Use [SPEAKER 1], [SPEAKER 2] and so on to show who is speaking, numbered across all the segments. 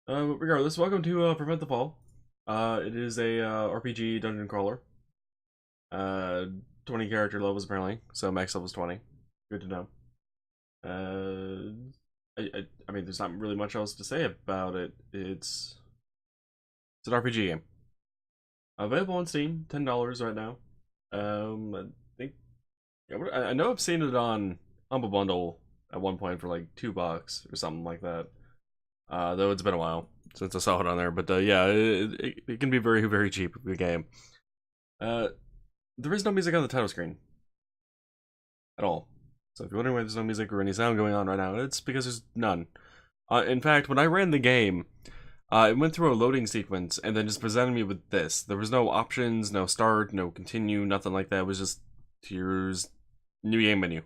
[SPEAKER 1] Regardless, welcome to Prevent the Fall. It is a RPG dungeon crawler. Uh, 20 character levels apparently, so max level is 20. Good to know. I mean, there's not really much else to say about it. It's an RPG game. Available on Steam, $10 right now. I think I know I've seen it on Humble Bundle at one point for like $2 or something like that. Though it's been a while since I saw it on there, but yeah, it can be very, very cheap of a game. There is no music on the title screen at all. So if you're wondering why there's no music or any sound going on right now, it's because there's none. In fact, when I ran the game, it went through a loading sequence and then just presented me with this. There was no options, no start, no continue, nothing like that. It was just, here's new game menu.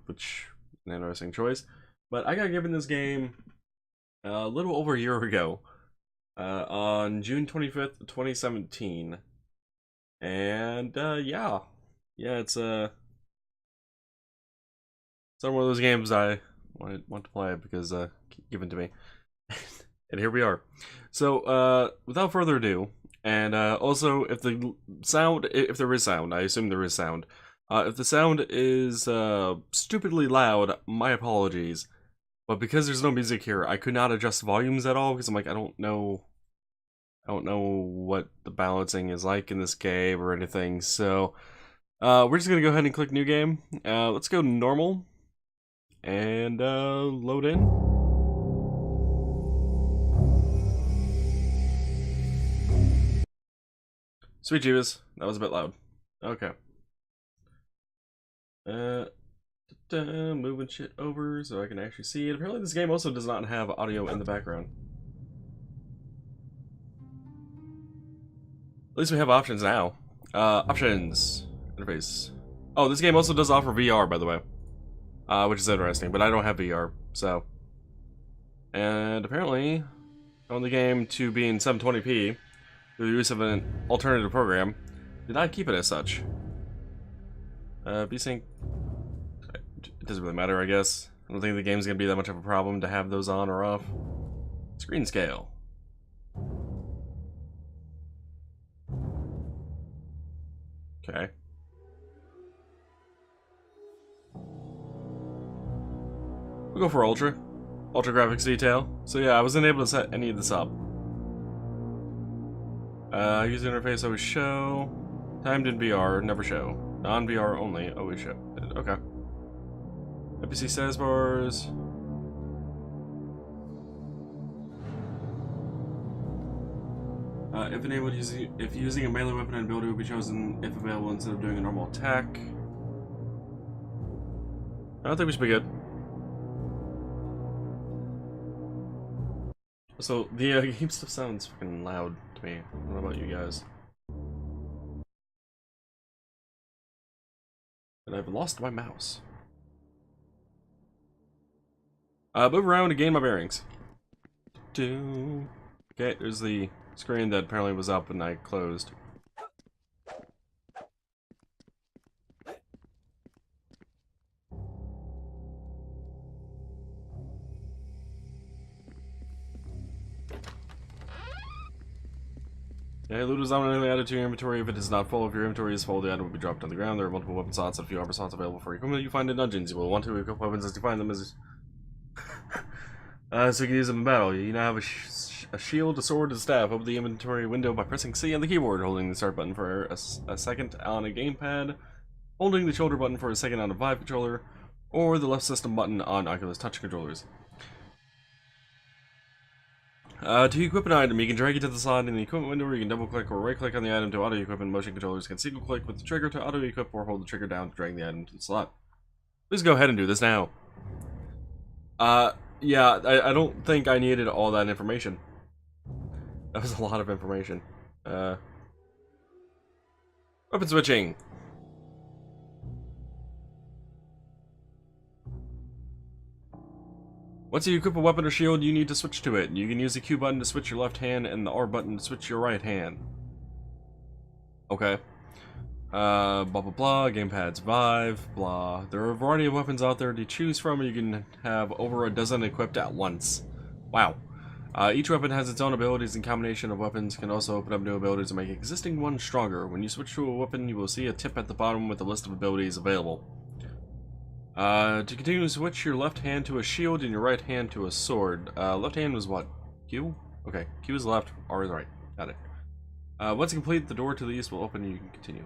[SPEAKER 1] Which is an interesting choice. But I got given this game a little over a year ago, on June 25th, 2017. And yeah, it's one of those games I want to play because given to me, and here we are. So without further ado, and also if the sound, if there is sound, I assume there is sound. If the sound is stupidly loud, my apologies. But because there's no music here, I could not adjust volumes at all because I'm like, I don't know what the balancing is like in this game or anything. So we're just gonna go ahead and click new game. Let's go normal and load in. Sweet Jeebus, that was a bit loud. Okay. Moving shit over so I can actually see it. Apparently this game also does not have audio in the background. At least we have options now. Options. Interface. Oh, this game also does offer VR, by the way. Which is interesting, but I don't have VR, so. And apparently, I want the game to be in 720p through the use of an alternative program. Did not keep it as such. VSync. It doesn't really matter, I guess. I don't think the game's gonna be that much of a problem to have those on or off. Screen scale. Okay. We'll go for Ultra. Ultra graphics detail. So yeah, I wasn't able to set any of this up. User interface always show. Timed in VR, never show. Non-VR only, always show. Okay. NPC status bars. If enabled, if using a melee weapon and ability will be chosen if available instead of doing a normal attack. I don't think we should be good. So the game stuff sounds fucking loud to me. I don't know about you guys. And I've lost my mouse. Move around to gain my bearings. Okay, there's the screen that apparently was up and I closed. Yeah, loot is automatically added to your inventory. If it is not full, if your inventory is full, the item will be dropped on the ground. There are multiple weapon slots and a few armor slots available for equipment you find in dungeons. You will want to equip weapons as you find them as so you can use them in battle. You now have a shield, a sword, and a staff. Open the inventory window by pressing C on the keyboard, holding the start button for a second on a gamepad, holding the shoulder button for a second on a Vive controller, or the left system button on Oculus Touch controllers. To equip an item, you can drag it to the slot in the equipment window, or you can double-click or right-click on the item to auto-equip, and motion controllers can single-click with the trigger to auto-equip or hold the trigger down to drag the item to the slot. Please go ahead and do this now. Yeah, I don't think I needed all that information. That was a lot of information. Weapon switching. Once you equip a weapon or shield, you need to switch to it. You can use the Q button to switch your left hand and the R button to switch your right hand. Okay. Blah blah blah, gamepads, Vive, blah. There are a variety of weapons out there to choose from, and you can have over a dozen equipped at once. Wow. Each weapon has its own abilities, and combination of weapons can also open up new abilities to make existing ones stronger. When you switch to a weapon, you will see a tip at the bottom with a list of abilities available. To continue, switch your left hand to a shield and your right hand to a sword. Left hand was what? Q? Okay, Q is left, R is right. Got it. Once complete, the door to the east will open and you can continue.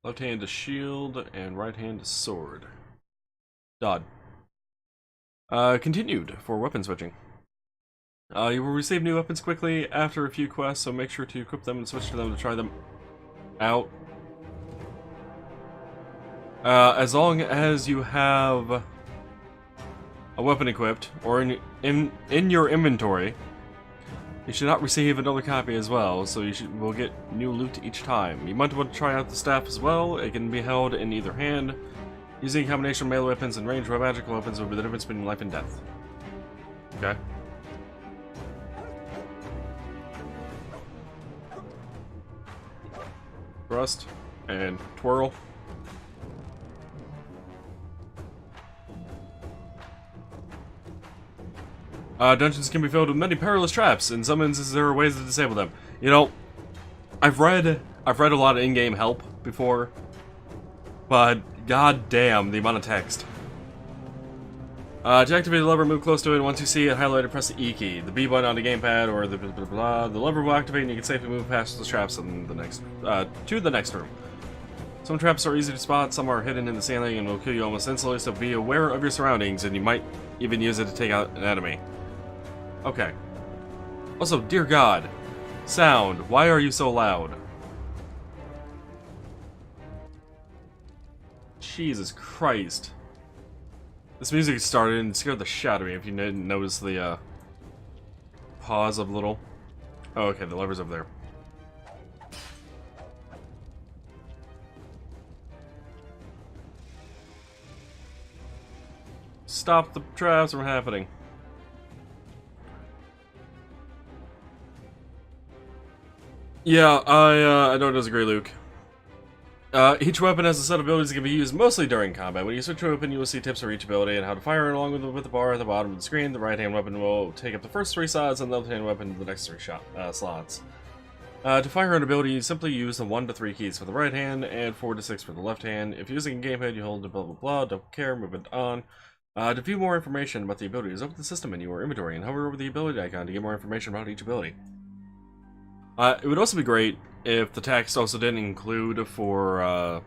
[SPEAKER 1] Left hand to shield and right hand to sword. Done. Continued for weapon switching. You will receive new weapons quickly after a few quests, so make sure to equip them and switch to them to try them out. As long as you have a weapon equipped or in your inventory, you should not receive another copy as well. So will get new loot each time. You might want to try out the staff as well. It can be held in either hand. Using a combination of melee weapons and ranged magical weapons will be the difference between life and death. Okay. Thrust and twirl. Dungeons can be filled with many perilous traps. In some instances, there are ways to disable them. You know, I've read a lot of in-game help before, but god damn the amount of text. To activate the lever, move close to it. Once you see it highlighted, press the E key. The B button on the gamepad or the blah, blah, blah. The lever will activate and you can safely move past the traps in the next, to the next room. Some traps are easy to spot, some are hidden in the ceiling and will kill you almost instantly, so be aware of your surroundings and you might even use it to take out an enemy. Okay. Also, dear God, sound, why are you so loud? Jesus Christ. This music started and scared the shit out of me if you didn't notice the, pause of little. Oh, okay, the lever's over there. Stop the traps from happening. Yeah, I don't disagree, Luke. Each weapon has a set of abilities that can be used mostly during combat. When you switch to a weapon, you will see tips for each ability and how to fire it along with the bar at the bottom of the screen. The right-hand weapon will take up the first 3 slots, and the left-hand weapon the next 3 slots. To fire an ability, you simply use the 1 to 3 keys for the right hand and 4 to 6 for the left hand. If using a gamepad, you hold the blah blah blah, don't care, move it on. To view more information about the abilities, open the system menu or inventory and hover over the ability icon to get more information about each ability. It would also be great if the text also didn't include for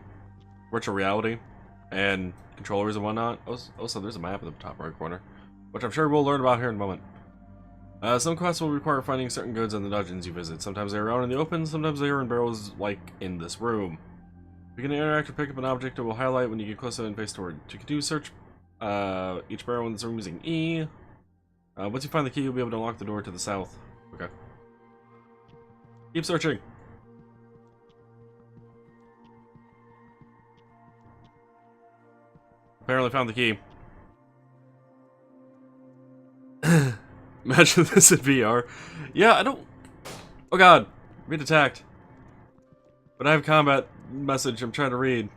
[SPEAKER 1] virtual reality and controllers and whatnot. Also, there's a map in the top right corner, which I'm sure we'll learn about here in a moment. Some quests will require finding certain goods in the dungeons you visit. Sometimes they are out in the open, sometimes they are in barrels like in this room. You can interact or pick up an object that will highlight when you get close to it and face toward. To continue search each barrel in this room using E. Once you find the key, you'll be able to unlock the door to the south. Okay. Keep searching. Apparently found the key. Imagine this in VR. Yeah, I don't... Oh god. I'm being attacked. But I have a combat message I'm trying to read.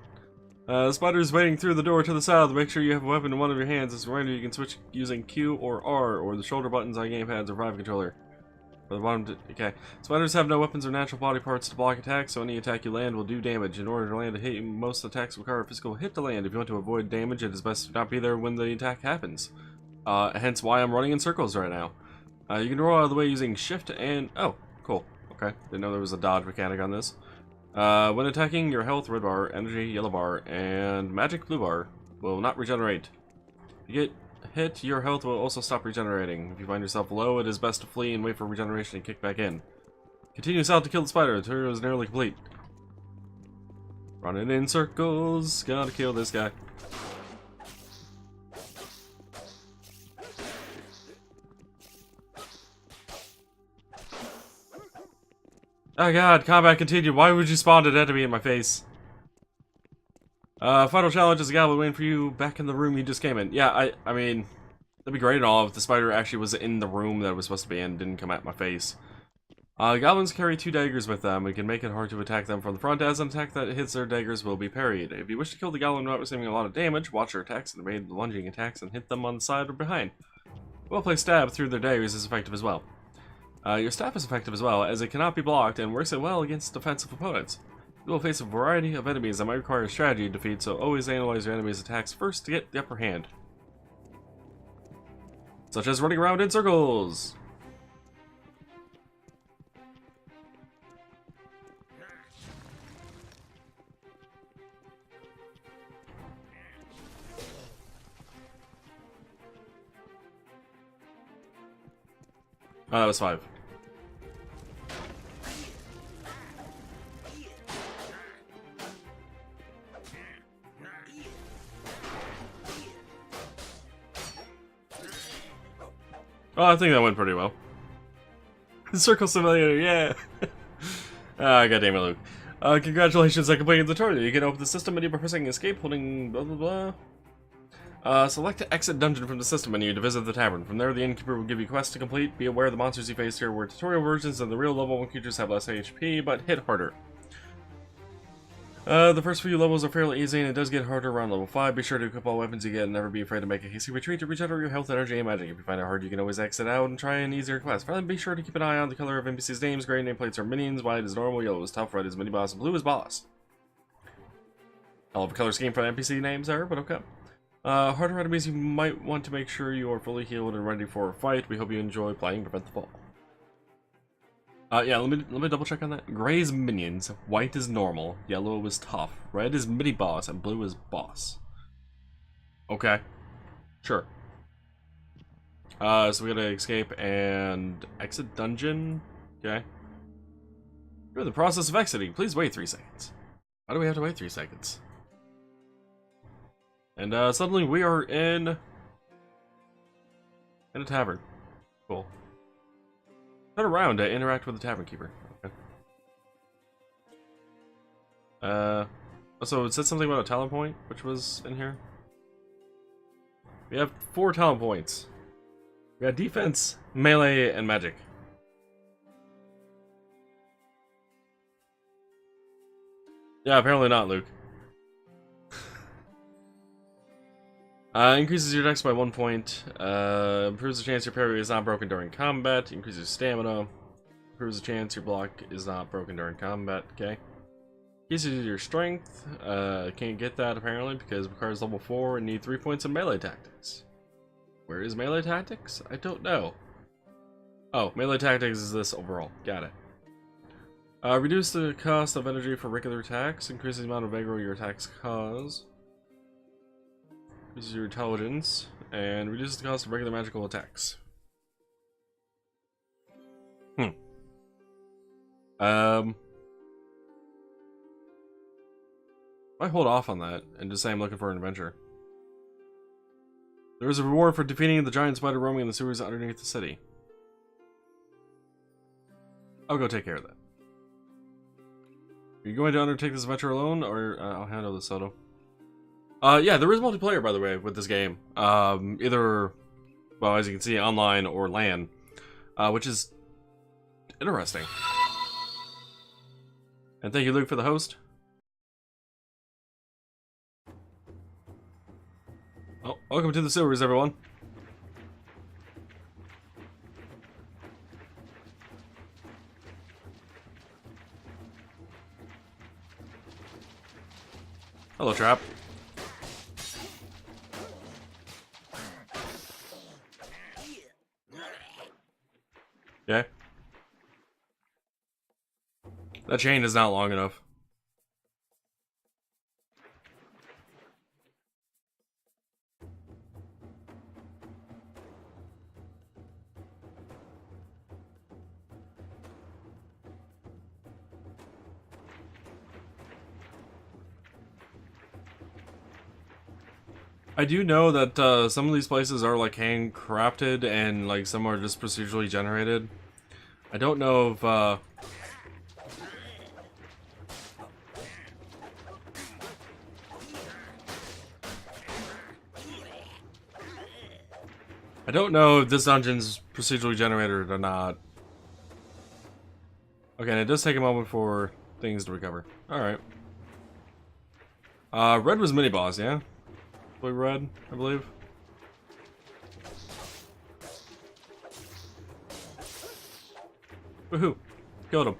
[SPEAKER 1] The spider is waiting through the door to the south. Make sure you have a weapon in one of your hands. As a reminder, you can switch using Q or R or the shoulder buttons on gamepads or Vive controller. For the bottom okay. Spiders have no weapons or natural body parts to block attacks, so any attack you land will do damage. In order to land a hit, most attacks require a physical hit to land. If you want to avoid damage, it is best to not be there when the attack happens. Hence why I'm running in circles right now. You can roll out of the way using shift and... Oh, cool. Okay. Didn't know there was a dodge mechanic on this. When attacking, your health, red bar, energy, yellow bar, and magic, blue bar, will not regenerate. If you get hit, your health will also stop regenerating. If you find yourself low, it is best to flee and wait for regeneration and kick back in. Continue south to kill the spider. The tutorial is nearly complete. Running in circles. Gotta kill this guy. Oh god, combat continued. Why would you spawn an enemy in my face? Final challenge is a goblin waiting for you back in the room you just came in. Yeah, I mean, that'd be great and all if the spider actually was in the room that it was supposed to be in and didn't come at my face. Goblins carry 2 daggers with them and can make it hard to attack them from the front, as an attack that hits their daggers will be parried. If you wish to kill the goblin without receiving a lot of damage, watch their attacks and evade the lunging attacks and hit them on the side or behind. Well-placed stab through their daggers is effective as well. Your staff is effective as well, as it cannot be blocked and works well against defensive opponents. You will face a variety of enemies that might require a strategy to defeat, so always analyze your enemy's attacks first to get the upper hand. Such as running around in circles! Oh, that was 5. Oh, I think that went pretty well. Circle Simulator, yeah! Ah, goddamn it, Luke. Congratulations on completing the tutorial. You can open the system menu by pressing escape, holding blah blah blah. Select exit dungeon from the system menu to visit the tavern. From there, the innkeeper will give you quests to complete. Be aware the monsters you face here were tutorial versions, and the real level 1 creatures have less HP, but hit harder. The first few levels are fairly easy, and it does get harder around level 5. Be sure to equip all weapons you get, and never be afraid to make a hasty retreat to regenerate your health, energy, and magic. If you find it hard, you can always exit out and try an easier quest. Finally, be sure to keep an eye on the color of NPCs' names. Gray nameplates are minions, white is normal, yellow is tough, red is mini-boss, and blue is boss. Hell of a color scheme for NPC names there, but okay. Harder enemies, you might want to make sure you are fully healed and ready for a fight. We hope you enjoy playing Prevent the Fall. Yeah, let me double check on that. Gray is minions, white is normal, yellow is tough, red is mini boss, and blue is boss. Okay. Sure. So we gotta escape and exit dungeon. Okay. You're in the process of exiting. Please wait 3 seconds. Why do we have to wait 3 seconds? And suddenly we are in a tavern. Cool. Turn around to interact with the tavern keeper. Okay. So it said something about a talent point, which was in here. We have 4 talent points. We got defense, melee, and magic. Yeah, apparently not, Luke. Increases your dex by 1 point. Improves the chance your parry is not broken during combat. Increases stamina. Improves the chance your block is not broken during combat. Okay. Increases your strength. Can't get that apparently because it requires level 4 and need 3 points in melee tactics. Where is melee tactics? I don't know. Oh, melee tactics is this overall. Got it. Reduce the cost of energy for regular attacks. Increases the amount of aggro your attacks cause. Reduces your intelligence, and reduces the cost of regular magical attacks. I hold off on that and just say I'm looking for an adventure. There is a reward for defeating the giant spider roaming in the sewers underneath the city. I'll go take care of that. Are you going to undertake this adventure alone, or I'll handle this solo? Yeah, there is multiplayer, by the way, with this game. Either, well, as you can see, online or LAN, which is interesting. And thank you, Luke, for the host. Oh, welcome to the sewers, everyone. Hello, Trap. Yeah. That chain is not long enough. I do know that some of these places are like handcrafted and like some are just procedurally generated. I don't know if I don't know if this dungeon's procedurally generated or not. Okay, and it does take a moment for things to recover. Alright. Red was mini-boss, yeah? Blue red, I believe. Woohoo! Killed him.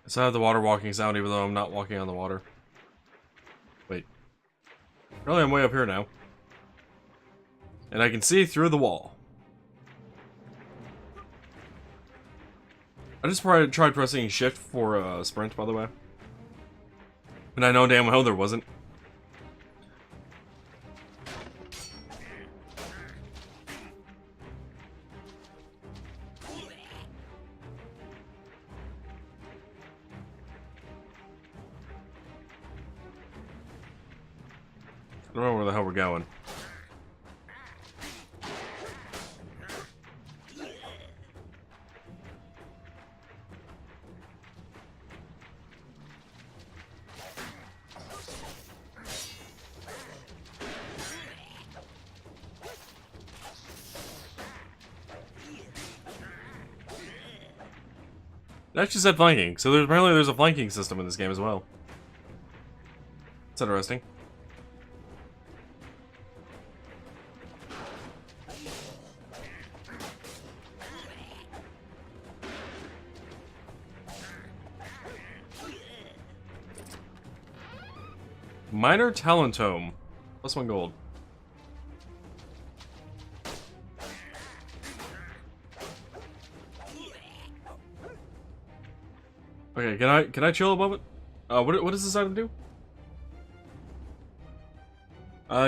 [SPEAKER 1] So I have the water walking sound even though I'm not walking on the water. Wait. Really, I'm way up here now. And I can see through the wall. I just tried pressing shift for sprint, by the way. And I know damn well there wasn't. I don't know where the hell we're going. It actually said flanking, so apparently there's a flanking system in this game as well. It's interesting. Minor Talent Tome. +1 gold. Okay, can I chill a moment? What does this item do?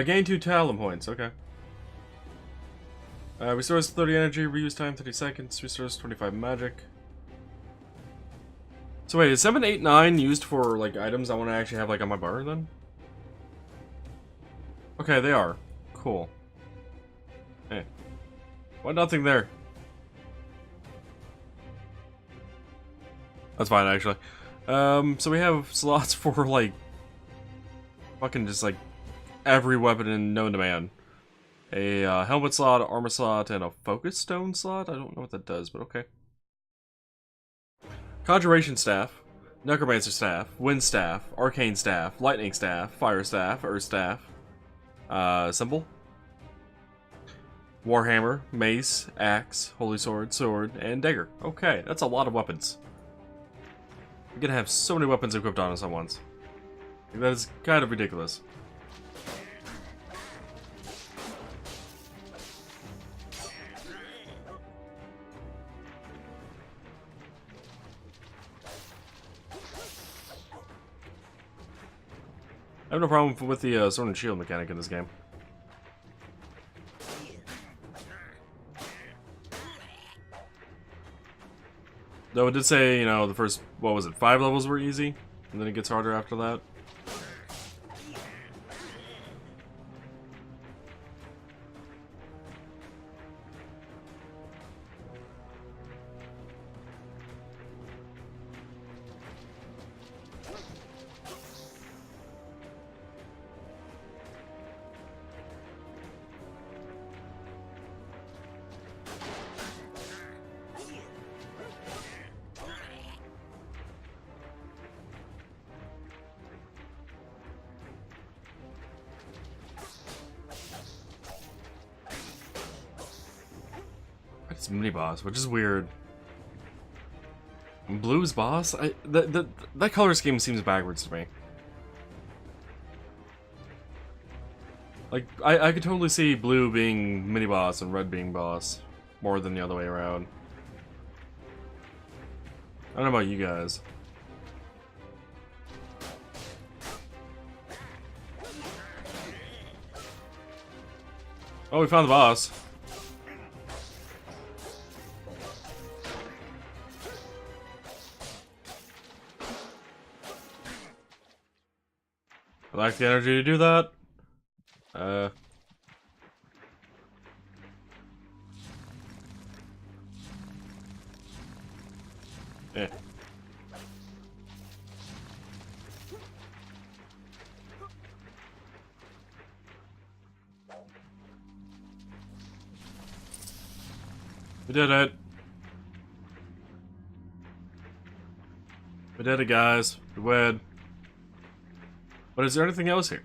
[SPEAKER 1] Gain 2 talent points, okay. Restores 30 energy, reuse time 30 seconds, restores 25 magic. So wait, is 7, 8, 9 used for like items I want to actually have like on my bar then? Okay, they are. Cool. Hey. Why nothing there? That's fine actually. So we have slots for like fucking just like every weapon in known demand. A helmet slot, armor slot, and a focus stone slot? I don't know what that does, but okay. Conjuration staff, necromancer staff, wind staff, arcane staff, lightning staff, fire staff, earth staff, symbol, warhammer, mace, axe, holy sword, sword, and dagger. Okay, that's a lot of weapons. We're gonna have so many weapons equipped on us at once. That is kind of ridiculous. I have no problem with the sword and shield mechanic in this game. Though it did say, you know, the first, what was it, 5 levels were easy, and then it gets harder after that. It's mini boss, which is weird. Blue's boss? That color scheme seems backwards to me. Like, I could totally see blue being mini boss and red being boss, more than the other way around. I don't know about you guys. Oh, we found the boss. I lack the energy to do that. Eh. We did it. We did it, guys. We win. But is there anything else here?